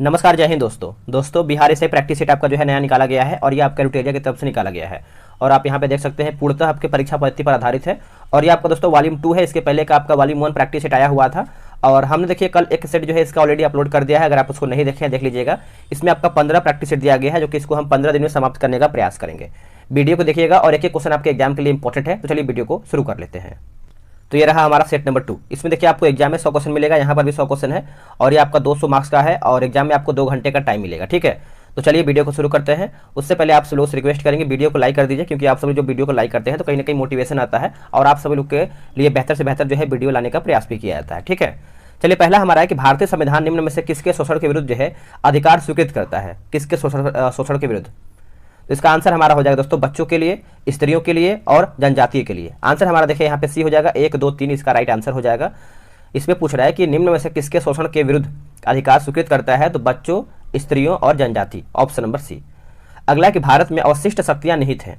नमस्कार, जय हिंद दोस्तों बिहार एसआई प्रैक्टिस सेट आपका जो है नया निकाला गया है और ये आपका रुटेरिया की तरफ से निकाला गया है। और आप यहाँ पे देख सकते हैं पूर्णतः आपके परीक्षा पद्धति पर आधारित है और ये आपका दोस्तों वॉल्यूम 2 है। इसके पहले का आपका वॉल्यूम 1 प्रैक्टिस सेट आया हुआ था और हमने देखिए कल एक सेट जो है इसका ऑलरेडी अपलोड कर दिया है। अगर आप उसको नहीं देखें देख लीजिएगा। इसमें आपका 15 प्रैक्टिस सेट दिया गया है जो कि इसको हम 15 दिन में समाप्त करने का प्रयास करेंगे। वीडियो को देखिएगा और एक एक क्वेश्चन आपके एग्जाम के लिए इंपॉर्टेंट है। तो चलिए वीडियो को शुरू कर लेते हैं। तो ये रहा हमारा सेट नंबर 2। इसमें देखिए आपको एग्जाम में 100 क्वेश्चन मिलेगा, यहाँ पर भी 100 क्वेश्चन है और ये आपका 200 मार्क्स का है और एग्जाम में आपको 2 घंटे का टाइम मिलेगा। ठीक है, तो चलिए वीडियो को शुरू करते हैं। उससे पहले आप सब लोग से रिक्वेस्ट करेंगे वीडियो को लाइक कर दीजिए, क्योंकि आप सभी जो वीडियो को लाइक करते हैं तो कहीं ना कहीं मोटिवेशन आता है और आप सभी लोग के लिए बेहतर से बेहतर जो है वीडियो लाने का प्रयास भी किया जाता है। ठीक है, चलिए पहला हमारा है कि भारतीय संविधान निम्न में से किसके शोषण के विरुद्ध जो है अधिकार स्वीकृत करता है? किसके शोषण के विरुद्ध? तो इसका आंसर हमारा हो जाएगा दोस्तों बच्चों के लिए, स्त्रियों के लिए और जनजातीय के लिए। आंसर हमारा देखिए यहाँ पे सी हो जाएगा, 1, 2, 3 इसका राइट आंसर हो जाएगा। इसमें पूछ रहा है कि निम्न में से किसके शोषण के विरुद्ध अधिकार स्वीकृत करता है? तो बच्चों, स्त्रियों और जनजाति, ऑप्शन नंबर सी। अगला है कि भारत में अवशिष्ट शक्तियां निहित हैं।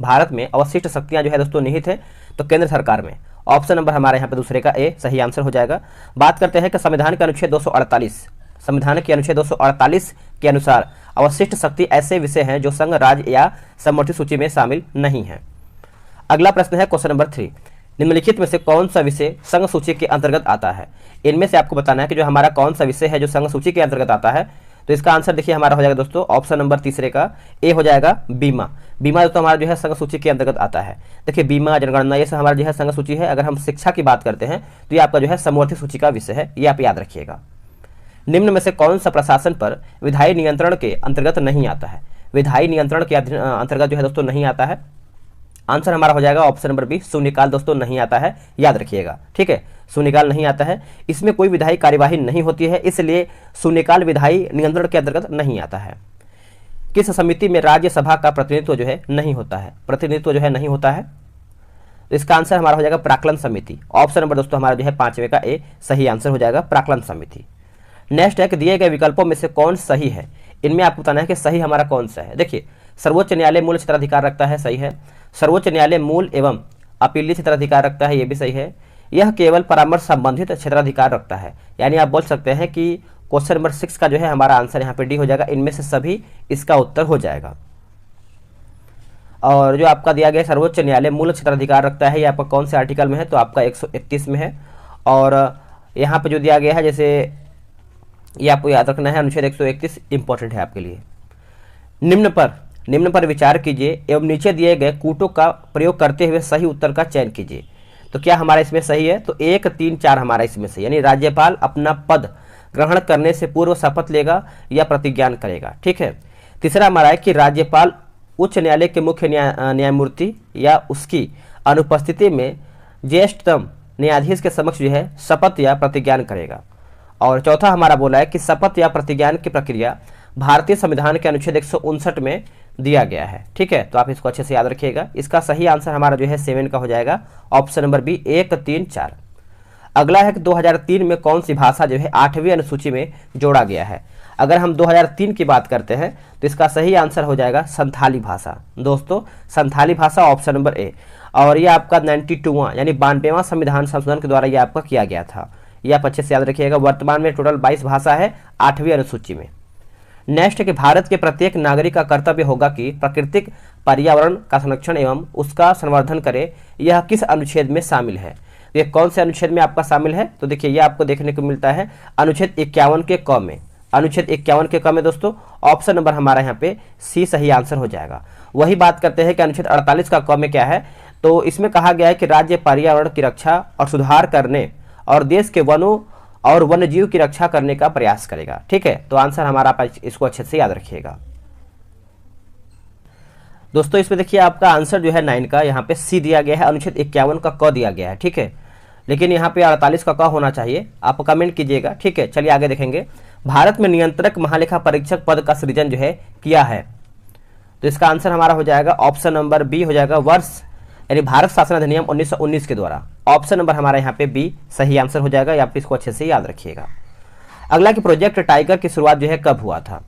भारत में अवशिष्ट शक्तियां जो है दोस्तों निहित है तो केंद्र सरकार में। ऑप्शन नंबर हमारे यहाँ पे दूसरे का ए सही आंसर हो जाएगा। बात करते हैं कि संविधान के अनुच्छेद 248, संविधान के अनुच्छेद 248 के अनुसार अवशिष्ट शक्ति ऐसे विषय हैं जो संघ, राज्य या समवर्ती सूची में शामिल नहीं है। अगला प्रश्न है क्वेश्चन नंबर 3। निम्नलिखित में से कौन सा विषय संघ सूची के अंतर्गत आता है? इनमें से आपको बताना है कि जो हमारा कौन सा विषय है जो संघ सूची के अंतर्गत आता है। तो इसका आंसर देखिए हमारा हो जाएगा दोस्तों ऑप्शन नंबर तीसरे का ए हो जाएगा बीमा। बीमा दोस्तों हमारा जो है संघ सूची के अंतर्गत आता है। देखिए बीमा, जनगणना ये सब हमारा जो है संघ सूची है। अगर हम शिक्षा की बात करते हैं तो ये आपका जो है समवर्ती सूची का विषय है, ये आप याद रखिएगा। निम्न में से कौन सा प्रशासन पर विधायी नियंत्रण के अंतर्गत नहीं आता है? विधायी नियंत्रण के अंतर्गत जो है दोस्तों नहीं आता है। आंसर हमारा हो जाएगा ऑप्शन नंबर बी शून्यकाल दोस्तों नहीं आता है, याद रखिएगा। ठीक है, शून्यकाल नहीं आता है। इसमें कोई विधायी कार्यवाही नहीं होती है, इसलिए शून्यकाल विधायी नियंत्रण के अंतर्गत नहीं आता है। किस समिति में राज्यसभा का प्रतिनिधित्व जो है नहीं होता है? प्रतिनिधित्व जो है नहीं होता है। तो इसका आंसर हमारा हो जाएगा प्राक्कलन समिति। ऑप्शन नंबर दोस्तों हमारा जो है 5वें का ए सही आंसर हो जाएगा, प्राक्कलन समिति। नेक्स्ट है कि दिए गए विकल्पों में से कौन सही है? इनमें आपको बताना है कि सही हमारा कौन सा है। देखिए सर्वोच्च न्यायालय मूल क्षेत्राधिकार रखता है, सही है। सर्वोच्च न्यायालय मूल एवं अपीलीय क्षेत्राधिकार रखता है, ये भी सही है। यह केवल परामर्श संबंधित क्षेत्राधिकार रखता है, यानी आप बोल सकते हैं कि क्वेश्चन नंबर 6 का जो है हमारा आंसर यहाँ पे डी हो जाएगा। इनमें से सभी इसका उत्तर हो जाएगा। और जो आपका दिया गया सर्वोच्च न्यायालय मूल क्षेत्राधिकार रखता है, ये आपका कौन से आर्टिकल में है? तो आपका 131 में है। और यहाँ पे जो दिया गया है जैसे ये आपको याद रखना है, अनुच्छेद 131 इंपॉर्टेंट है आपके लिए। निम्न पर विचार कीजिए एवं नीचे दिए गए कूटों का प्रयोग करते हुए सही उत्तर का चयन कीजिए। तो क्या हमारा इसमें सही है? तो 1, 3, 4 हमारा इसमें सही, यानी राज्यपाल अपना पद ग्रहण करने से पूर्व शपथ लेगा या प्रतिज्ञान करेगा। ठीक है। तीसरा हमारा है कि राज्यपाल उच्च न्यायालय के मुख्य न्यायमूर्ति या उसकी अनुपस्थिति में ज्येष्ठतम न्यायाधीश के समक्ष जो है शपथ या प्रतिज्ञान करेगा। और चौथा हमारा बोला है कि शपथ या प्रतिज्ञान की प्रक्रिया भारतीय संविधान के अनुच्छेद 159 में दिया गया है। ठीक है, तो आप इसको अच्छे से याद रखिएगा। इसका सही आंसर हमारा जो है 7 का हो जाएगा, ऑप्शन नंबर बी 1, 3, 4। अगला है कि 2003 में कौन सी भाषा जो है 8वीं अनुसूची में जोड़ा गया है? अगर हम 2003 की बात करते हैं तो इसका सही आंसर हो जाएगा संथाली भाषा। दोस्तों संथाली भाषा, ऑप्शन नंबर ए। और ये आपका 92वां यानी 92वां संविधान संशोधन के द्वारा ये आपका किया गया था, ये आप अच्छे से याद रखिएगा। वर्तमान में टोटल 22 भाषा है 8वीं अनुसूची में। नेक्स्ट है कि भारत के प्रत्येक नागरिक का कर्तव्य होगा कि प्राकृतिक पर्यावरण का संरक्षण एवं उसका संवर्धन करे। यह किस अनुच्छेद में शामिल है? ये कौन से अनुच्छेद में आपका शामिल है? तो देखिए ये आपको देखने को मिलता है अनुच्छेद 51 के क में। अनुच्छेद 51 के क में दोस्तों ऑप्शन नंबर हमारा यहाँ पे सी सही आंसर हो जाएगा। वही बात करते हैं कि अनुच्छेद 48 का क में क्या है? तो इसमें कहा गया है कि राज्य पर्यावरण की रक्षा और सुधार करने और देश के वनों और वन्यजीव की रक्षा करने का प्रयास करेगा। ठीक है, तो आंसर हमारा इसको अच्छे से याद रखिएगा। दोस्तों इसमें देखिए आपका आंसर जो है 9 का यहाँ पे सी दिया गया है, अनुच्छेद 51 का क दिया गया है। ठीक है, लेकिन यहाँ पे 48 का क होना चाहिए, आप कमेंट कीजिएगा। ठीक है, चलिए आगे देखेंगे। भारत में नियंत्रक महालेखा परीक्षक पद का सृजन जो है किया है। तो इसका आंसर हमारा हो जाएगा ऑप्शन नंबर बी हो जाएगा, वर्ष यानी भारत शासन अधिनियम 1919 के द्वारा। ऑप्शन नंबर हमारा यहाँ पे बी सही आंसर हो जाएगा, या आप इसको अच्छे से याद रखिएगा। अगला कि प्रोजेक्ट टाइगर की शुरुआत जो है कब हुआ था?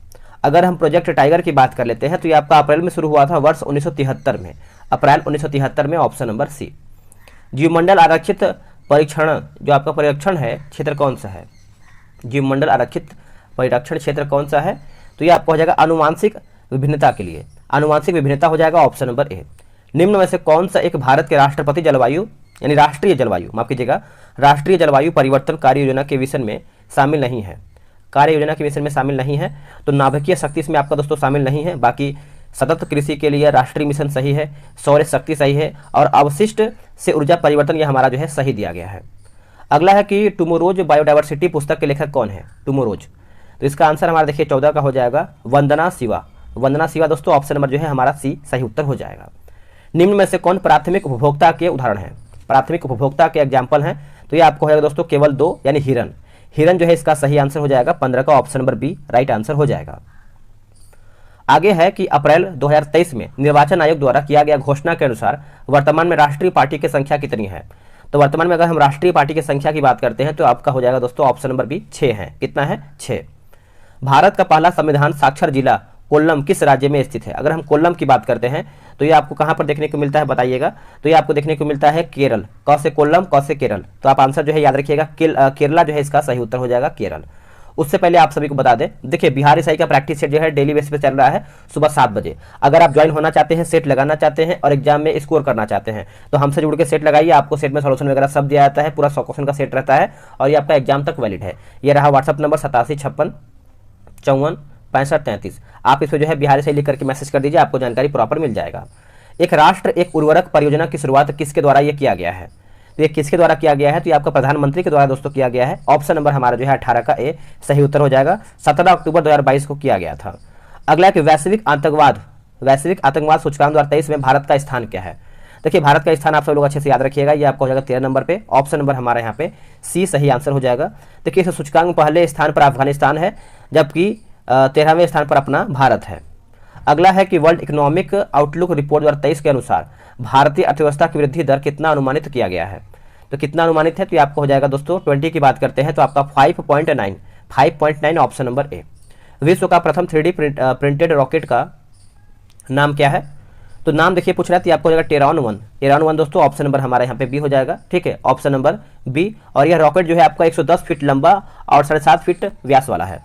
अगर हम प्रोजेक्ट टाइगर की बात कर लेते हैं तो ये आपका अप्रैल में शुरू हुआ था, वर्ष 1973 में, अप्रैल 1973 में, ऑप्शन नंबर सी। जीवमंडल आरक्षित परीक्षण जो आपका परीक्षण है क्षेत्र कौन सा है? जीवमंडल आरक्षित परिरक्षण क्षेत्र कौन सा है? तो ये आपका हो जाएगा आनुवांशिक विभिन्नता के लिए, आनुवांशिक विभिन्नता हो जाएगा ऑप्शन नंबर ए। निम्न में से कौन सा एक भारत के राष्ट्रपति जलवायु यानी राष्ट्रीय जलवायु, माफ कीजिएगा, राष्ट्रीय जलवायु परिवर्तन कार्य योजना के मिशन में शामिल नहीं है? कार्य योजना के मिशन में शामिल नहीं है तो नाभिकीय शक्ति इसमें आपका दोस्तों शामिल नहीं है। बाकी सतत कृषि के लिए राष्ट्रीय मिशन सही है, सौर शक्ति सही है, और अवशिष्ट से ऊर्जा परिवर्तन यह हमारा जो है सही दिया गया है। अगला है कि टुमोरोज बायोडाइवर्सिटी पुस्तक के लेखक कौन है? टुमोरोज, तो इसका आंसर हमारा देखिए 14 का हो जाएगा वंदना शिवा। वंदना शिवा दोस्तों, ऑप्शन नंबर जो है हमारा सी सही उत्तर हो जाएगा। निम्न में से कौन प्राथमिक उपभोक्ता के उदाहरण है? प्राथमिक उपभोक्ता के एग्जाम्पल हैं, तो ये आपको हो जाएगा दोस्तों केवल 2 यानी हिरन। हिरन जो है इसका सही आंसर हो जाएगा 15 का option number B right answer हो जाएगा। आगे है कि अप्रैल 2023 में निर्वाचन आयोग द्वारा किया गया घोषणा के अनुसार वर्तमान में राष्ट्रीय पार्टी की संख्या कितनी है? तो वर्तमान में अगर हम राष्ट्रीय पार्टी की संख्या की बात करते हैं तो आपका हो जाएगा दोस्तों ऑप्शन नंबर बी 6 है। कितना है? 6। भारत का पहला संविधान साक्षर जिला कोल्लम किस राज्य में स्थित है? अगर हम कोल्लम की बात करते हैं तो ये आपको कहां पर देखने को मिलता है बताइएगा? तो ये आपको देखने को मिलता है केरल। क से कोल्लम, क से केरल, तो आप आंसर जो है याद रखिएगा केरला जो है इसका सही उत्तर हो जाएगा केरल। उससे पहले आप सभी को बता दें, देखिए बिहार एसआई का प्रैक्टिस सेट जो है डेली बेस पे चल रहा है सुबह 7 बजे। अगर आप ज्वाइन होना चाहते हैं, सेट लगाना चाहते हैं और एग्जाम में स्कोर करना चाहते हैं तो हमसे जुड़ के सेट लगाइए। आपको सेट में सोल्यूशन वगैरह सब दिया जाता है, पूरा 100 क्वेश्चन का सेट रहता है और ये आपका एग्जाम तक वैलिड है। ये रहा व्हाट्सअप नंबर 8756546533। आप इस पर जो है बिहार एसआई लिख करके मैसेज कर दीजिए, आपको जानकारी प्रॉपर मिल जाएगा। एक राष्ट्र एक उर्वरक परियोजना की शुरुआत किसके द्वारा ये किया गया है? तो ये किसके द्वारा किया गया है? तो ये आपका प्रधानमंत्री के द्वारा दोस्तों किया गया है। ऑप्शन नंबर हमारा जो है 18 का ए सही उत्तर हो जाएगा। 17 अक्टूबर 2022 को किया गया था। अगला है कि वैश्विक आतंकवाद सूचकांक 2023 में भारत का स्थान क्या है? देखिए भारत का स्थान आप सब लोग अच्छे से याद रखिएगा, ये आपका हो जाएगा 13 नंबर पे। ऑप्शन नंबर हमारा यहाँ पे सी सही आंसर हो जाएगा। देखिए इस सूचकांक में पहले स्थान पर अफगानिस्तान है जबकि 13वें स्थान पर अपना भारत है। अगला है कि वर्ल्ड इकोनॉमिक आउटलुक रिपोर्ट 2023 के अनुसार भारतीय अर्थव्यवस्था की वृद्धि दर कितना अनुमानित किया गया है? तो कितना अनुमानित है? तो ये आपको हो जाएगा दोस्तों 20 की बात करते हैं तो आपका 5.9 ऑप्शन नंबर ए। विश्व का प्रथम 3D प्रिंटेड रॉकेट का नाम क्या है? तो नाम देखिए पूछ रहा है, तो आपको हो जाएगा टेरॉन 1 दोस्तों। ऑप्शन नंबर हमारे यहाँ पे बी हो जाएगा, ठीक है, ऑप्शन नंबर बी। और यह रॉकेट जो है आपका 110 फीट लंबा और 7.5 फीट व्यास वाला है।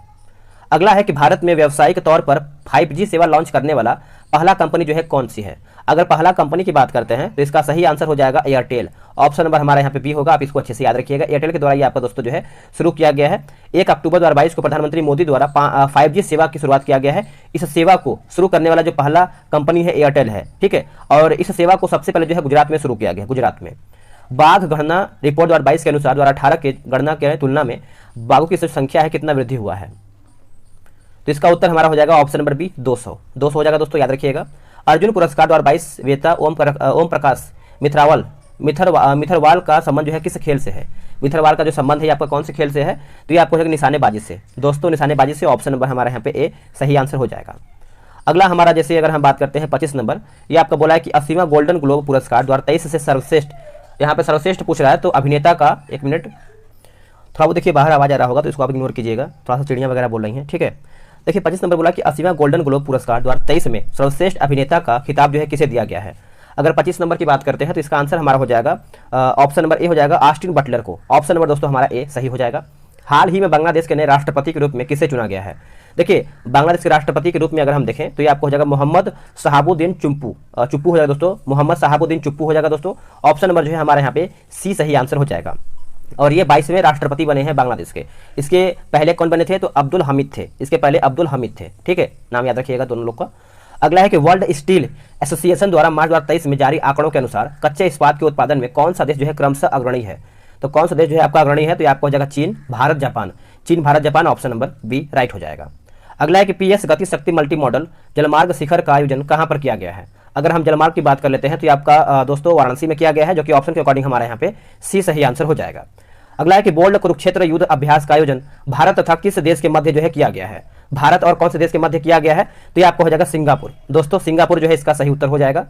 अगला है कि भारत में व्यावसायिक तौर पर 5G सेवा लॉन्च करने वाला पहला कंपनी जो है कौन सी है? अगर पहला कंपनी की बात करते हैं तो इसका सही आंसर हो जाएगा एयरटेल। ऑप्शन नंबर हमारे यहाँ पे बी होगा, आप इसको अच्छे से याद रखिएगा। एयरटेल के द्वारा ये आपका दोस्तों जो है शुरू किया गया है। 1 अक्टूबर 2022 को प्रधानमंत्री मोदी द्वारा 5G सेवा की शुरुआत किया गया है। इस सेवा को शुरू करने वाला जो पहला कंपनी है एयरटेल है, ठीक है। और इस सेवा को सबसे पहले जो है गुजरात में शुरू किया गया, गुजरात में। बाघ गणना रिपोर्ट 2022 के अनुसार 2018 के गणना के तुलना में बाघों की संख्या है कितना वृद्धि हुआ है? तो इसका उत्तर हमारा हो जाएगा ऑप्शन नंबर बी 200 हो जाएगा दोस्तों, याद रखिएगा। अर्जुन पुरस्कार 2022 विजेता ओम प्रकाश मिथरवाल का संबंध जो है किस खेल से है? मिथरवाल का जो संबंध है आपका कौन से खेल से है? तो ये आपको हो जाएगा निशानेबाजी से दोस्तों, निशानेबाजी से। ऑप्शन नंबर हमारे यहाँ पे ए सही आंसर हो जाएगा। अगला हमारा जैसे अगर हम बात करते हैं 25 नंबर, ये आपका बोला है कि 80वां गोल्डन ग्लोब पुरस्कार 2023 से सर्वश्रेष्ठ, यहाँ पे सर्वश्रेष्ठ पूछ रहा है तो अभिनेता का, एक मिनट थोड़ा वो देखिए बाहर आवाज आ रहा होगा तो इसको आप इग्नोर कीजिएगा, थोड़ा सा चिड़ियाँ वगैरह बोल रही हैं, ठीक है। देखिए 25 नंबर बोला कि 80वां गोल्डन ग्लोब पुरस्कार 2023 में सर्वश्रेष्ठ अभिनेता का खिताब जो है किसे दिया गया है? अगर 25 नंबर की बात करते हैं तो इसका आंसर हमारा हो जाएगा ऑप्शन नंबर ए हो जाएगा ऑस्टिन बटलर को। ऑप्शन नंबर दोस्तों हमारा ए सही हो जाएगा। हाल ही में बांग्लादेश के नए राष्ट्रपति के रूप में किसे चुना गया है? देखिए बांग्लादेश के राष्ट्रपति के रूप में अगर हम देखें तो ये आपको हो जाएगा मोहम्मद शहाबुद्दीन चुप्पू हो जाएगा दोस्तों, मोहम्मद शहाबुद्दीन चुप्पू हो जाएगा दोस्तों। ऑप्शन नंबर जो है हमारे यहाँ पे सी सही आंसर हो जाएगा। और ये 22वें राष्ट्रपति बने हैं बांग्लादेश के। इसके पहले कौन बने थे? तो अब्दुल हमीद थे, इसके पहले अब्दुल हमीद थे, ठीक है, नाम याद रखिएगा दोनों लोग का। अगला है कि वर्ल्ड स्टील एसोसिएशन द्वारा मार्च 2023 में जारी आंकड़ों के अनुसार कच्चे इस्पात के उत्पादन में कौन सा देश जो है क्रमशः अग्रणी है? तो कौन सा देश जो है आपका अग्रणी है? तो ये आपको हो जाएगा चीन, Bharat, Japan. Option number B right हो जाएगा। अगला है कि पीएस गति शक्ति मल्टी मॉडल जलमार्ग शिखर का आयोजन कहाँ पर किया गया है? अगर हम जलमार्ग की बात कर लेते हैं तो ये आपका दोस्तों वाराणसी में किया गया है, जो कि ऑप्शन के अकॉर्डिंग हमारे यहाँ पे सी सही आंसर हो जाएगा। अगला है कि बोल्ड कुरुक्षेत्र युद्ध अभ्यास का आयोजन भारत तथा किस देश के मध्य जो है किया गया है? भारत और कौन से देश के मध्य किया गया है? तो ये आपको हो जाएगा सिंगापुर दोस्तों, सिंगापुर जो है इसका सही उत्तर हो जाएगा।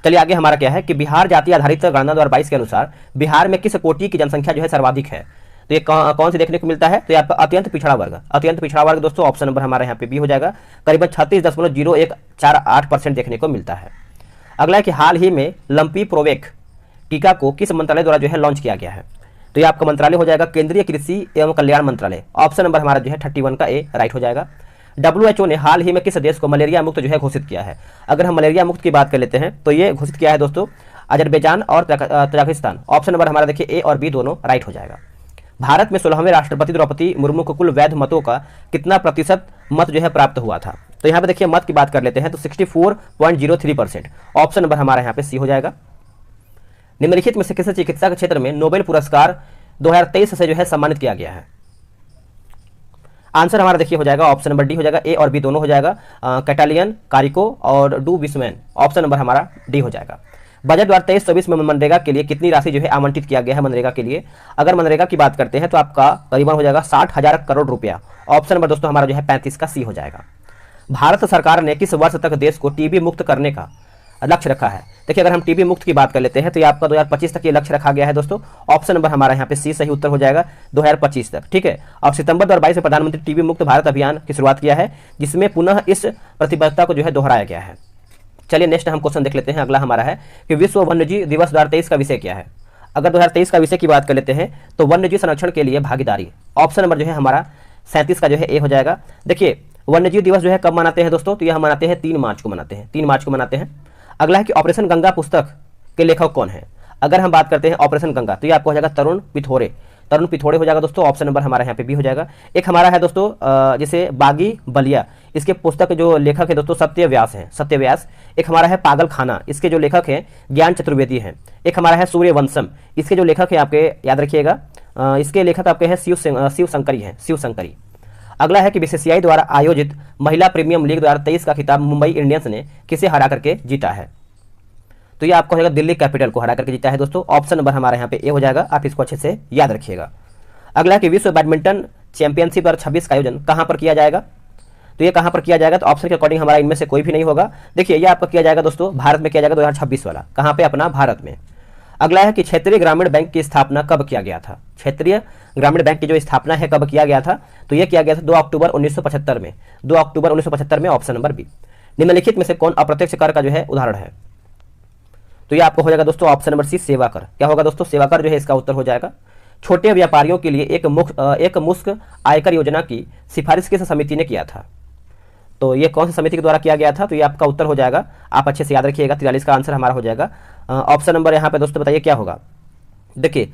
चलिए आगे हमारा क्या है कि बिहार जाति आधारित गणना 2022 के अनुसार बिहार में किस कोटि की जनसंख्या जो है सर्वाधिक है? तो ये कौन से देखने को मिलता है? तो ये आपका अत्यंत पिछड़ा वर्ग दोस्तों। ऑप्शन नंबर हमारे यहाँ पे बी हो जाएगा, करीबन 36.0148% देखने को मिलता है। अगला है कि हाल ही में लंपी प्रोवेक टीका को किस मंत्रालय द्वारा जो है लॉन्च किया गया है? तो ये आपका मंत्रालय हो जाएगा केंद्रीय कृषि एवं कल्याण मंत्रालय। ऑप्शन नंबर हमारा जो है 31 का ए राइट हो जाएगा। WHO ने हाल ही में किस देश को मलेरिया मुक्त जो है घोषित किया है? अगर हम मलेरिया मुक्त की बात कर लेते हैं तो ये घोषित किया है दोस्तों अजरबैजान और तजाकिस्तान। ऑप्शन नंबर हमारा देखिए ए और बी दोनों राइट हो जाएगा। भारत में 16वें राष्ट्रपति द्रौपदी मुर्मू को कुल वैध मतों का कितना प्रतिशत मत जो है प्राप्त हुआ था? तो यहाँ पे देखिए मत की बात कर लेते हैं तो 64.03%। ऑप्शन नंबर हमारा यहाँ पे सी हो जाएगा। निम्नलिखित में से किस चिकित्सा के क्षेत्र में नोबेल पुरस्कार 2023 से जो है सम्मानित किया गया है? आंसर हमारा देखिए हो जाएगा ऑप्शन नंबर डी हो जाएगा। ए और बी दोनों हो जाएगा, कैटालियन, कारिको और डू विस्मैन। ऑप्शन नंबर हमारा डी हो जाएगा। बजट 2023-24 में मनरेगा के लिए कितनी राशि जो है आवंटित किया गया है मनरेगा के लिए? अगर मनरेगा की बात करते हैं तो आपका करीबन हो जाएगा 60,000 करोड़ रुपया। ऑप्शन नंबर दोस्तों हमारा जो है 35 का सी हो जाएगा। भारत सरकार ने किस वर्ष तक देश को टीबी मुक्त करने का लक्ष्य रखा है? देखिए अगर हम टीबी मुक्त की बात कर लेते हैं तो ये आपका 2025 तक ये लक्ष्य रखा गया है दोस्तों। ऑप्शन नंबर हमारा यहाँ पे सी सही उत्तर हो जाएगा 2025 तक। ठीक है, और सितंबर 2022 में प्रधानमंत्री टीबी मुक्त भारत अभियान की शुरुआत किया है, जिसमें पुनः इस प्रतिबद्धता को जो है दोहराया गया है। चलिए नेक्स्ट हम क्वेश्चन देख लेते हैं। अगला हमारा है कि विश्व वन्यजीव दिवस 2023 का विषय क्या है? अगर 2023 का विषय की बात कर लेते हैं तो वन्यजीव संरक्षण के लिए भागीदारी। ऑप्शन नंबर जो है हमारा 37 का जो है ए हो जाएगा। देखिए वन्यजीव दिवस जो है कब मनाते हैं दोस्तों? तो यह हम मनाते हैं 3 मार्च को मनाते हैं, 3 मार्च को मनाते हैं। अगला है कि ऑपरेशन गंगा पुस्तक के लेखक कौन है? अगर हम बात करते हैं ऑपरेशन गंगा तो ये आपको हो जाएगा तरुण पिथोड़े, तरुण पिथोड़े हो जाएगा दोस्तों। ऑप्शन नंबर हमारा यहाँ पे बी हो जाएगा। एक हमारा है दोस्तों जैसे बागी बलिया, इसके पुस्तक जो लेखक है दोस्तों सत्यव्यास हैं, सत्यव्यास। एक हमारा है पागल खाना, इसके जो लेखक हैं ज्ञान चतुर्वेदी हैं। एक हमारा है सूर्यवंशम, इसके जो लेखक हैं आपके याद रखिएगा, इसके लेखक आपके हैं शिव शंकरी हैं, शिव शंकरी। अगला है कि बीसीसीआई द्वारा आयोजित महिला प्रीमियम लीग 2023 का खिताब मुंबई इंडियंस ने किसे हरा करके जीता है? तो ये आपको हो जाएगा दिल्ली कैपिटल को हरा करके जीता है दोस्तों। ऑप्शन नंबर हमारा यहाँ पे ए हो जाएगा, आप इसको अच्छे से याद रखिएगा। अगला है कि विश्व बैडमिंटन चैंपियनशिप 2026 का आयोजन कहाँ पर किया जाएगा? तो ये कहाँ पर किया जाएगा? तो ऑप्शन के अकॉर्डिंग हमारा इनमें से कोई भी नहीं होगा। देखिए ये आपका किया जाएगा दोस्तों भारत में किया जाएगा 2026 वाला। कहाँ पे? अपना भारत में। अगला है कि क्षेत्रीय ग्रामीण बैंक की स्थापना कब किया गया था? क्षेत्रीय ग्रामीण बैंक की जो स्थापना है कब किया गया था? तो यह किया गया था 2 अक्टूबर 1975 में, 2 अक्टूबर 1975 में। Option number B. निम्नलिखित में से कौन अप्रत्यक्ष कर का जो है उदाहरण है? तो ये आपको हो जाएगा दोस्तों ऑप्शन नंबर सी सेवा कर। क्या होगा दोस्तों? सेवा कर जो है इसका उत्तर हो जाएगा। छोटे व्यापारियों के लिए एक मुफ्त आयकर योजना की सिफारिश किस समिति ने किया था? तो ये कौन सी समिति के द्वारा किया गया था? तो ये आपका उत्तर हो जाएगा, आप अच्छे से याद रखिएगा, 43 का आंसर हमारा हो जाएगा। ऑप्शन नंबर यहाँ पे दोस्तों बताइए क्या होगा? देखिए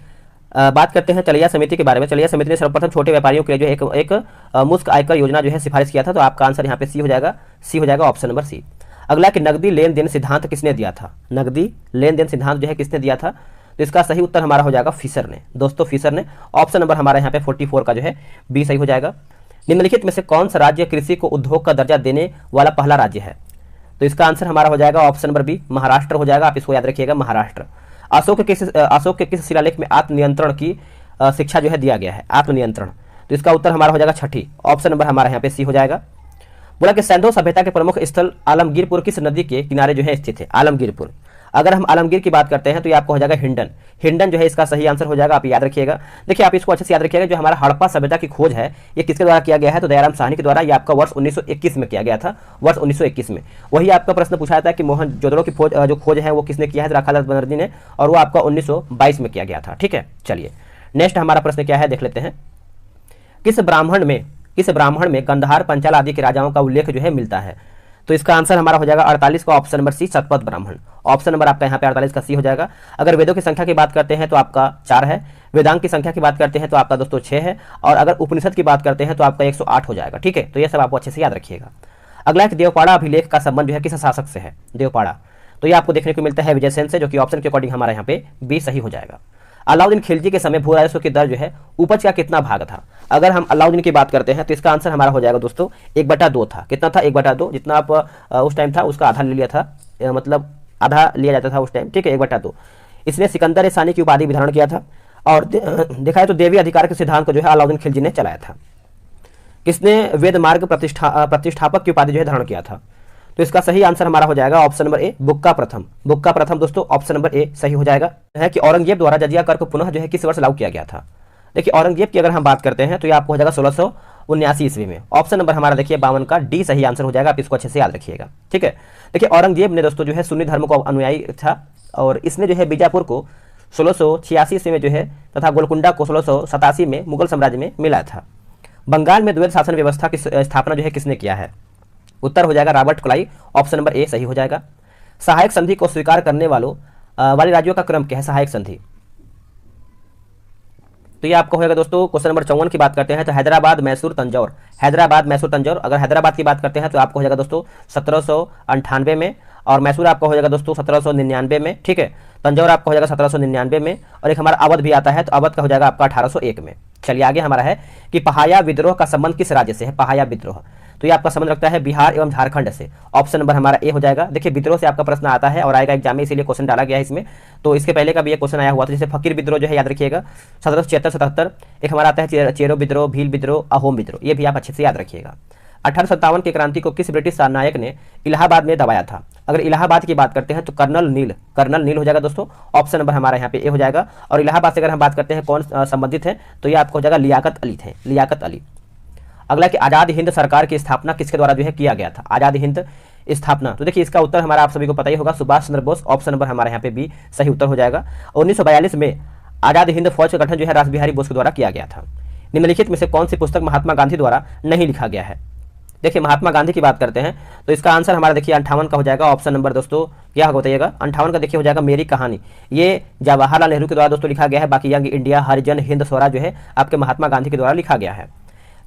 बात करते हैं चलिया समिति के बारे में। चलिया समिति ने सर्वप्रथम छोटे व्यापारियों के लिए जो एक मुफ्त आयकर योजना जो है सिफारिश किया था। तो आपका आंसर यहाँ पे सी हो जाएगा, सी हो जाएगा ऑप्शन नंबर सी। अगला कि नकदी लेन देन सिद्धांत किसने दिया था? नकदी लेन देन सिद्धांत जो है किसने दिया था? तो इसका सही उत्तर हमारा हो जाएगा फिशर ने, दोस्तों फिशर ने। ऑप्शन नंबर हमारा यहाँ पे 44 का जो है बी सही हो जाएगा। निम्नलिखित में से कौन सा राज्य कृषि को उद्योग का दर्जा देने वाला पहला राज्य है? तो इसका आंसर हमारा हो जाएगा ऑप्शन नंबर बी, महाराष्ट्र हो जाएगा। आप इसको याद रखिएगा, महाराष्ट्र। अशोक के किस शिलालेख में आत्मनियंत्रण की शिक्षा जो है दिया गया है? आत्मनियंत्रण, तो इसका उत्तर हमारा हो जाएगा छठी। ऑप्शन नंबर हमारा यहाँ पे सी हो जाएगा। बोला कि सैंधव सभ्यता के प्रमुख स्थल आलमगीरपुर किस नदी के किनारे जो है स्थित है? आलमगीरपुर। अगर हम आलमगीर की बात करते हैं तो ये आपको हो जाएगा हिंडन, हिंडन जो है इसका सही आंसर हो जाएगा, आप याद रखिएगा। देखिए आप इसको अच्छे से याद रखिएगा, जो हमारा हड़प्पा सभ्यता की खोज है ये किसके द्वारा किया गया है? तो दयाराम साहनी के द्वारा। ये आपका वर्ष 1921 में किया गया था, वर्ष 1921 में। वही आपका प्रश्न पूछा था कि मोहनजोदड़ो की जो खोज है वो किसने किया है? राखालाल बनर्जी ने, और वो आपका 1922 में किया गया था। ठीक है, चलिए नेक्स्ट हमारा प्रश्न क्या है देख लेते हैं। किस ब्राह्मण में गंधार पंचाल आदि के राजाओं का उल्लेख जो है मिलता है? तो इसका आंसर हमारा हो जाएगा 48 का ऑप्शन नंबर सी, शतपथ ब्राह्मण। ऑप्शन नंबर आपका यहाँ पे 48 का सी हो जाएगा। अगर वेदों की संख्या की बात करते हैं तो आपका 4 है, वेदांग की संख्या की बात करते हैं तो आपका दोस्तों 6 है, और अगर उपनिषद की बात करते हैं तो आपका 108 हो जाएगा। ठीक है, तो ये सब आपको अच्छे से याद रखिएगा। अगला एक देवपाड़ा अभिलेख का संबंध जो है किस शासक से है? देवपाड़ा, तो ये आपको देखने को मिलता है विजयसेन से, जो कि ऑप्शन के अकॉर्डिंग हमारा यहाँ पे बी सही हो जाएगा। अलाउद्दीन खिलजी के समय भू राजस्व की दर जो है उपज का कितना भाग था? अगर हम अलाउद्दीन की बात करते हैं तो इसका आंसर हमारा हो जाएगा दोस्तों 1/2 था। कितना था? 1/2, जितना आप उस टाइम था उसका आधा ले लिया था, मतलब आधा लिया जाता था उस टाइम। ठीक है, 1/2। इसने सिकंदर सानी की उपाधि भी धारण किया था, और देखा है तो देवी अधिकार के सिद्धांत को जो है अलाउद्दीन खिलजी ने चलाया था। किसने वेद मार्ग प्रतिष्ठापक की उपाधि जो है धारण किया था? तो इसका सही आंसर हमारा हो जाएगा ऑप्शन नंबर ए, बुक्का प्रथम। बुक्का प्रथम दोस्तों, ऑप्शन नंबर ए सही हो जाएगा। है कि औरंगजेब द्वारा जजिया कर को पुनः जो है किस वर्ष लागू किया गया था? देखिए औरंगजेब की अगर हम बात करते हैं तो ये आपको हो जाएगा 1679 ईस्वी में। ऑप्शन नंबर हमारा देखिए 52 का डी सही आंसर हो जाएगा, आप इसको अच्छे से याद रखिएगा। ठीक है, देखिए औरंगजेब ने दोस्तों जो है सुन्नी धर्म को अनुयायी था, और इसने जो है बीजापुर को 1686 ईस्वी में जो है तथा गोलकुंडा को 1687 में मुगल साम्राज्य में मिला था। बंगाल में द्वैध शासन व्यवस्था की स्थापना जो है किसने किया है? उत्तर हो जाएगा Robert Clive, option number A सही हो जाएगा। सहायक संधि को स्वीकार करने वाले राज्यों का क्रम क्या है? सहायक संधि, तो ये आपको होगा दोस्तों क्वेश्चन नंबर 54 की बात करते हैं तो हैदराबाद मैसूर तंजौर, हैदराबाद मैसूर तंजौर। अगर हैदराबाद की बात करते हैं तो आपको हो जाएगा दोस्तों 1798 में, और मैसूर आपको हो जाएगा दोस्तों 1799 में, ठीक है। तंजौर आपका हो जाएगा 1799 में, और एक हमारा अवध भी आता है तो अवध का हो जाएगा आपका 1801 में। चलिए आगे हमारा है कि पहाया विद्रोह का संबंध किस राज्य से है? पहाया विद्रोह, तो ये आपका संबंध रखता है बिहार एवं झारखंड से। ऑप्शन नंबर हमारा ए हो जाएगा। देखिए विद्रोह से आपका प्रश्न आता है और आएगा एग्जाम में, इसीलिए क्वेश्चन डाला गया है इसमें। तो इसके पहले का भी ये क्वेश्चन आया हुआ था, जैसे फकीर विद्रोह जो है याद रखिएगा 1776-77। एक हमारा आता है चेरो विद्रोह, भील विद्रोह, अहोम विद्रोह, ये भी आप अच्छे से याद रखिएगा। 1857 की क्रांति को किस ब्रिटिश नायक ने इलाहाबाद में दबाया था? अगर इलाहाबाद की बात करते हैं तो कर्नल नील हो जाएगा दोस्तों। ऑप्शन नंबर हमारा यहाँ पे ए हो जाएगा। और इलाहाबाद से अगर हम बात करते हैं कौन संबंधित है तो ये आपको हो जाएगा लियाकत अली थे, लियाकत अली। अगला कि आज़ाद हिंद सरकार की स्थापना किसके द्वारा जो है किया गया था? आज़ाद हिंद स्थापना, तो देखिए इसका उत्तर हमारा आप सभी को पता ही होगा, सुभाष चंद्र बोस। ऑप्शन नंबर हमारे यहाँ पे बी सही उत्तर हो जाएगा। 1942 में आज़ाद हिंद फौज का गठन जो है रास बिहारी बोस के द्वारा किया गया था। निम्नलिखित में से कौन सी पुस्तक महात्मा गांधी द्वारा नहीं लिखा गया है? देखिए महात्मा गांधी की बात करते हैं तो इसका आंसर हमारा देखिए 58 का हो जाएगा। ऑप्शन नंबर दोस्तों क्या होगा बताइएगा? 58 का देखिए हो जाएगा मेरी कहानी। ये जवाहरलाल नेहरू के द्वारा दोस्तों लिखा गया है, बाकी यंग इंडिया, हरिजन हिंद स्वराज जो है आपके महात्मा गांधी के द्वारा लिखा गया है।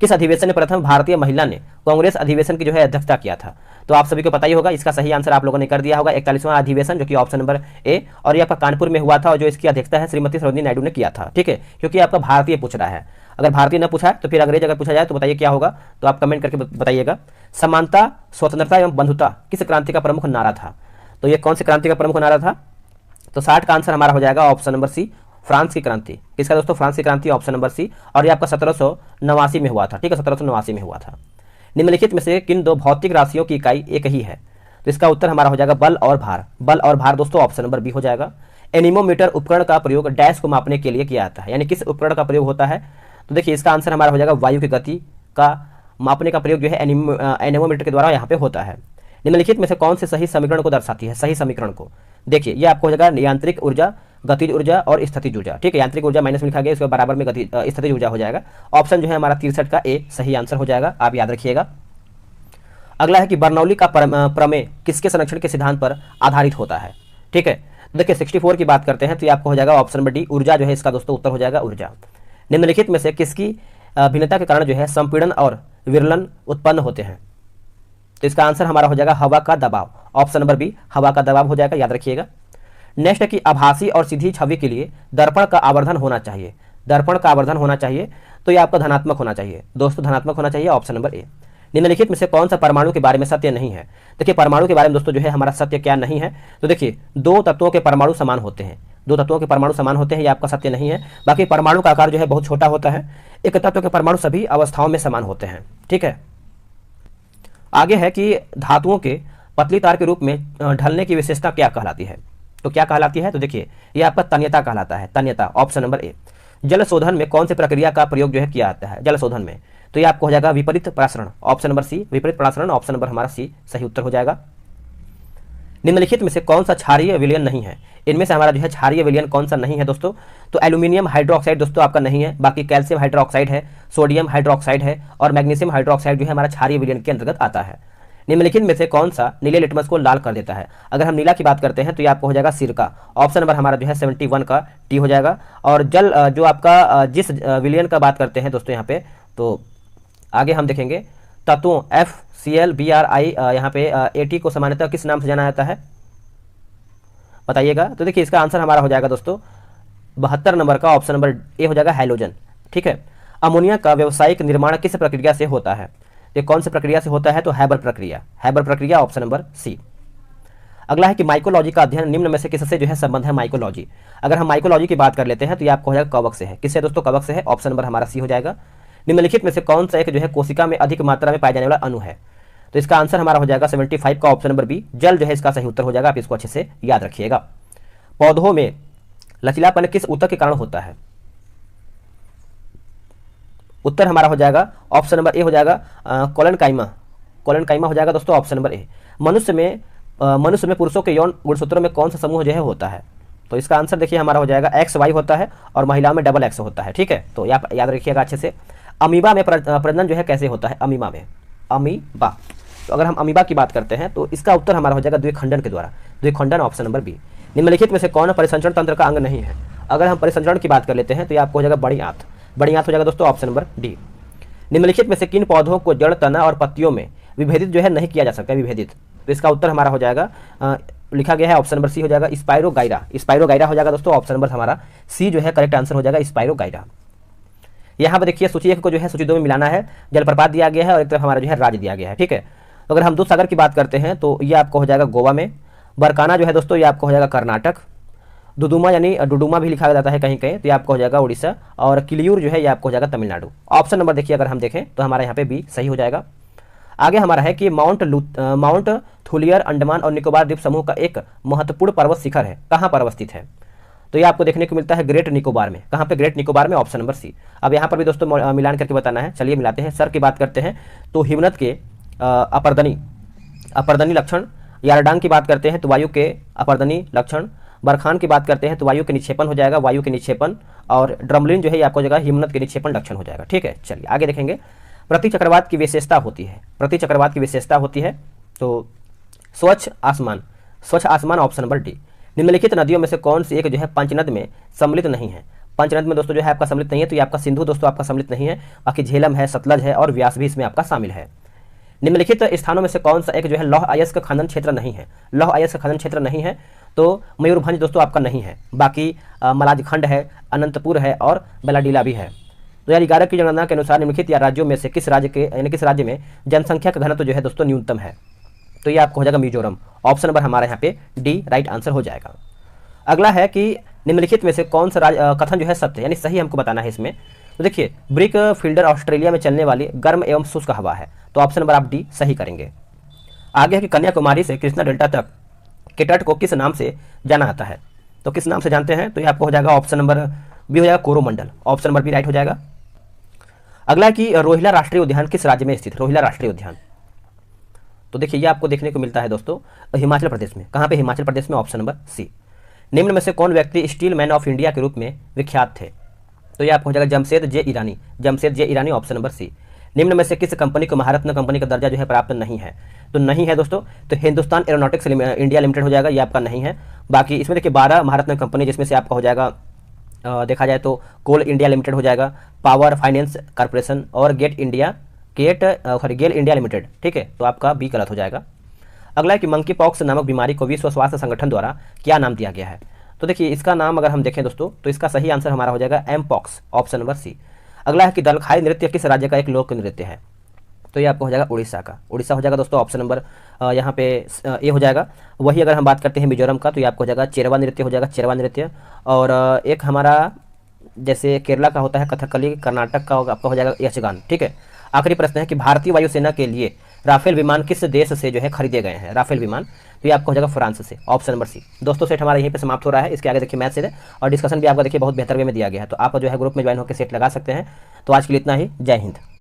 किस अधिवेशन में प्रथम भारतीय महिला ने कांग्रेस अधिवेशन की जो है अध्यक्षता किया था? तो आप सभी को पता ही होगा, इसका सही आंसर आप लोगों ने कर दिया होगा 41वां अधिवेशन, जो कि ऑप्शन नंबर ए, और ये आपका कानपुर में हुआ था और जो इसकी अध्यक्षता है श्रीमती सरोजिनी नायडू ने किया था, ठीक है। क्योंकि आपका भारतीय पूछ रहा है, अगर भारतीय न पूछा है तो फिर अंग्रेज अगर पूछा जाए तो बताइए क्या होगा, तो आप कमेंट करके बताइएगा। समानता, स्वतंत्रता एवं बंधुता किस क्रांति का प्रमुख नारा था? तो ये कौन सी क्रांति का प्रमुख नारा था? तो 60 का आंसर हमारा हो जाएगा ऑप्शन नंबर सी, फ्रांस की क्रांति। किसका दोस्तों? फ्रांस की क्रांति, ऑप्शन नंबर सी। और ये आपका 1789 में हुआ था, ठीक है, 1789 में हुआ था। निम्नलिखित में से किन दो भौतिक राशियों की इकाई एक ही है? तो इसका उत्तर हमारा हो जाएगा बल और भार। बल और भार दोस्तों ऑप्शन नंबर बी हो जाएगा। एनीमोमीटर उपकरण का प्रयोग डैश को मापने के लिए किया जाता है, यानी किस उपकरण का प्रयोग होता है? तो देखिए इसका आंसर हमारा हो जाएगा वायु की गति का मापने का प्रयोग जो है एनीमोमीटर के द्वारा यहाँ पे होता है। निम्नलिखित में से कौन से सही समीकरण को दर्शाती है? सही समीकरण को देखिए ये आपको हो जाएगा यांत्रिक ऊर्जा, गतिज ऊर्जा और स्थितिज ऊर्जा, ठीक है। यांत्रिक ऊर्जा माइनस में लिखा गया, इसके बराबर में स्थितिज ऊर्जा हो जाएगा। ऑप्शन जो है हमारा 63 का ए सही आंसर हो जाएगा, आप याद रखिएगा। अगला है कि बर्नौली का प्रमेय किसके संरक्षण के सिद्धांत पर आधारित होता है? ठीक है, तो देखिए 64 की बात करते हैं तो ये आपको हो जाएगा ऑप्शन नंबर डी, ऊर्जा जो है इसका दोस्तों उत्तर हो जाएगा ऊर्जा। निम्नलिखित में से किसकी भिन्नता के कारण जो है संपीड़न और विरलन उत्पन्न होते हैं? तो इसका आंसर हमारा हो जाएगा हवा का दबाव। ऑप्शन नंबर बी हवा का दबाव हो जाएगा, याद रखिएगा। नेक्स्ट है कि आभासी और सीधी छवि के लिए दर्पण का आवर्धन होना चाहिए। दर्पण का आवर्धन होना चाहिए तो ये आपका धनात्मक होना चाहिए दोस्तों, धनात्मक होना चाहिए, ऑप्शन नंबर ए। निम्नलिखित में से कौन सा परमाणु के बारे में सत्य नहीं है? देखिए परमाणु के बारे में दोस्तों जो है हमारा सत्य क्या नहीं है? तो देखिए दो तत्वों के परमाणु समान होते हैं, दो तत्वों के परमाणु समान होते हैं, ये आपका सत्य नहीं है। बाकी परमाणु का आकार जो है बहुत छोटा होता है। एक तत्व के परमाणु सभी अवस्थाओं में समान होते हैं, ठीक है। आगे है कि धातुओं के पतली तार के रूप में ढलने की विशेषता क्या कहलाती है? तो क्या कहलाती है? तो देखिए ये आपका तन्यता कहलाता है, तन्यता, ऑप्शन नंबर ए। जल शोधन में कौन सी प्रक्रिया का प्रयोग जो है किया जाता है? जल शोधन में तो ये आपको हो जाएगा विपरीत प्रसारण, ऑप्शन नंबर सी, विपरीत प्रसारण, ऑप्शन नंबर हमारा सी सही उत्तर हो जाएगा। निम्नलिखित में से कौन सा क्षारीय विलयन नहीं है? इनमें से हमारा जो है क्षारीय विलयन कौन सा नहीं है दोस्तों? तो एल्यूमिनियम हाइड्रोक्साइड दोस्तों आपका नहीं है, बाकी कैल्शियम हाइड्रोक्साइड है, सोडियम हाइड्रोक्साइड है और मैग्नीशियम हाइड्रोक्साइड जो है हमारा क्षारीय विलयन के अंतर्गत आता है। निम्नलिखित में से कौन सा नीले लिटमस को लाल कर देता है? अगर हम नीला की बात करते हैं तो ये आपको हो जाएगा सिरका, ऑप्शन नंबर हमारा जो है 71 का टी हो जाएगा। और जल जो आपका जिस विलयन का बात करते हैं दोस्तों यहाँ पे, तो आगे हम देखेंगे तत्वों FCl BRI यहाँ पे AT को सामान्यतः किस नाम से जाना जाता है बताइएगा? तो देखिए इसका आंसर हमारा हो जाएगा दोस्तों 72 नंबर का, ऑप्शन नंबर ए हो जाएगा हैलोजन, ठीक है। अमोनिया का व्यावसायिक निर्माण किस प्रक्रिया से होता है? ये कौन सी प्रक्रिया से होता है? तो हैबर प्रक्रिया, हैबर प्रक्रिया, ऑप्शन नंबर सी। अगला है कि माइकोलॉजी का अध्ययन निम्न में से किससे जो है संबंध है? माइकोलॉजी, अगर हम माइकोलॉजी की बात कर लेते हैं तो ये आपको हो जाएगा कवक से है। किससे दोस्तों? कवक से है, ऑप्शन नंबर हमारा सी हो जाएगा। निम्नलिखित में से कौन सा एक जो है कोशिका में अधिक मात्रा में पाए जाने वाला अणु है? तो इसका आंसर हमारा हो जाएगा 75 का, ऑप्शन नंबर बी, जल जो है इसका सही उत्तर हो जाएगा, आप इसको अच्छे से याद रखिएगा। पौधों में लचीलापन किस ऊतक के कारण होता है? उत्तर हमारा हो जाएगा ऑप्शन नंबर ए हो जाएगा कोलेनकाइमा, कोलेनकाइमा हो जाएगा दोस्तों, ऑप्शन नंबर ए। मनुष्य में पुरुषों के यौन गुणसूत्रों में कौन सा समूह जो है होता है? तो इसका आंसर देखिए हमारा हो जाएगा XY होता है और महिलाओं में XX होता है, ठीक है। तो याद रखिएगा अच्छे से। अमीबा में प्रजनन जो है कैसे होता है, अमीबा में, अमीबा। तो अगर हम अमीबा की बात करते हैं तो इसका उत्तर हमारा हो जाएगा द्विखंडन के द्वारा, द्विखंडन, ऑप्शन नंबर बी। निम्नलिखित में से कौन परिसंचरण तंत्र का अंग नहीं है? अगर हम परिसंचरण की बात कर लेते हैं तो ये आपको हो जाएगा बड़ी आंत, बड़ी आंत हो जाएगा दोस्तों, ऑप्शन नंबर डी। निम्नलिखित में से किन पौधों को जड़, तना और पत्तियों में विभेदित जो है नहीं किया जा सकता, विभेदित? तो इसका उत्तर हमारा हो जाएगा लिखा गया है ऑप्शन नंबर सी हो जाएगा स्पाइरोगाइरा, स्पाइरोगाइरा हो जाएगा दोस्तों, ऑप्शन नंबर हमारा सी जो है करेक्ट आंसर हो जाएगा स्पाइरोगाइरा। यहाँ पर देखिए सूची 1 को जो है सूची 2 में मिलाना है, जलप्रपात दिया गया है और एक तरफ हमारा जो है राज्य दिया गया है, ठीक है। तो अगर हम दूध सागर की बात करते हैं तो ये आपको हो जाएगा गोवा में, बरकाना जो है दोस्तों ये आपको हो जाएगा कर्नाटक, दुदुमा यानी डुडुमा भी लिखा जाता है कहीं कहीं, तो ये आपको हो जाएगा उड़ीसा, और किलियूर जो है ये आपको हो जाएगा तमिलनाडु। ऑप्शन नंबर देखिए अगर हम देखें तो हमारा यहाँ पे बी सही हो जाएगा। आगे हमारा है कि माउंट थुलियर अंडमान और निकोबार द्वीप समूह का एक महत्वपूर्ण पर्वत शिखर है, कहाँ पर अवस्थित है? तो ये आपको देखने को मिलता है ग्रेट निकोबार में। कहाँ पे? ग्रेट निकोबार में, ऑप्शन नंबर सी। अब यहाँ पर भी दोस्तों मिलान करके बताना है, चलिए मिलाते हैं। सर की बात करते हैं तो हिमनद के अपर्दनी लक्षण, यारडांग की बात करते हैं तो वायु के अपर्दनी लक्षण, बरखान की बात करते हैं तो वायु के निक्षेपण हो जाएगा, वायु के निक्षेपण, और ड्रमलिन जो है आपको जगह हिमनद के निक्षेपण लक्षण हो जाएगा, ठीक है। चलिए आगे देखेंगे। प्रति चक्रवात की विशेषता होती है, प्रति चक्रवात की विशेषता होती है तो स्वच्छ आसमान, ऑप्शन नंबर डी। निम्नलिखित नदियों में से कौन सी एक जो है पंचनद में सम्मिलित नहीं है? पंचनद में दोस्तों जो है आपका सम्मिलित नहीं है, तो ये आपका सिंधु दोस्तों आपका सम्मिलित नहीं है, बाकी झेलम है, सतलज है और व्यास भी इसमें आपका शामिल है। निम्नलिखित स्थानों में से कौन सा एक जो है लौह अयस्क खनन क्षेत्र नहीं है? लौह अयस्क खनन क्षेत्र नहीं है तो मयूरभंज दोस्तों आपका नहीं है, बाकी मलाजखंड है, अनंतपुर है और बेलाडीला भी है। तो यार 11 की जनगणना के अनुसार निम्नलिखित या राज्यों में से किस राज्य में जनसंख्या का घनत्व जो है दोस्तों न्यूनतम है? तो ये आपको हो जाएगा मिजोरम, ऑप्शन नंबर हमारा यहाँ पे डी राइट आंसर हो जाएगा। अगला है कि निम्नलिखित में से कौन सा कथन जो है सत्य यानी सही हमको बताना है इसमें। तो देखिए ब्रिक फील्डर ऑस्ट्रेलिया में चलने वाली गर्म एवं शुष्क हवा है, तो ऑप्शन नंबर आप डी सही करेंगे। आगे है कि कन्याकुमारी से कृष्णा डेल्टा तक के तट को किस नाम से जाना जाता है? तो किस नाम से जानते हैं? तो ये आपको हो जाएगा ऑप्शन नंबर बी हो जाएगा Coromandel, option number B right हो जाएगा। अगला है कि रोहिला राष्ट्रीय उद्यान किस राज्य में स्थित? रोहिला राष्ट्रीय उद्यान, तो देखिए ये आपको देखने को मिलता है दोस्तों हिमाचल प्रदेश में। कहाँ पे? हिमाचल प्रदेश में, ऑप्शन नंबर सी। निम्न में से कौन व्यक्ति स्टील मैन ऑफ इंडिया के रूप में विख्यात थे? तो ये आपको हो जाएगा जमशेद जे ईरानी, ऑप्शन नंबर सी। निम्न में से किस कंपनी को महारत्न कंपनी का दर्जा जो है प्राप्त नहीं है? तो नहीं है दोस्तों, तो हिंदुस्तान एरोनॉटिक्स इंडिया लिमिटेड हो जाएगा, ये आपका नहीं है। बाकी इसमें देखिए 12 महारत्न कंपनी, जिसमें से आपका हो जाएगा देखा जाए तो कोल इंडिया लिमिटेड हो जाएगा, पावर फाइनेंस कॉर्पोरेशन और गेल इंडिया लिमिटेड, ठीक है। तो आपका बी गलत हो जाएगा। अगला है कि मंकी पॉक्स नामक बीमारी को विश्व स्वास्थ्य संगठन द्वारा क्या नाम दिया गया है? तो देखिए इसका नाम अगर हम देखें दोस्तों तो इसका सही आंसर हमारा हो जाएगा mpox, option number C. अगला है कि दलखाई नृत्य किस राज्य का एक लोक नृत्य है? तो ये आपको हो जाएगा उड़ीसा का, उड़ीसा हो जाएगा दोस्तों, ऑप्शन नंबर यहाँ पे ए हो जाएगा। वही अगर हम बात करते हैं मिजोरम का तो ये आपको हो जाएगा चेरवा नृत्य हो जाएगा, चेरवा नृत्य। और एक हमारा जैसे केरला का होता है कथकली, कर्नाटक का आपका हो जाएगा यक्षगान, ठीक है। आखिरी प्रश्न है कि भारतीय वायुसेना के लिए राफेल विमान किस देश से जो है खरीदे गए हैं? राफेल विमान, तो ये आपको हो जाएगा फ्रांस से, ऑप्शन नंबर सी। दोस्तों सेट हमारा यहीं पे समाप्त हो रहा है। इसके आगे देखिए मैथ से है और डिस्कशन भी आपका देखिए बहुत बेहतर वे में दिया गया है, तो आप जो है ग्रुप में ज्वाइन होकर सेट लगा सकते हैं। तो आज के लिए इतना ही, जय हिंद।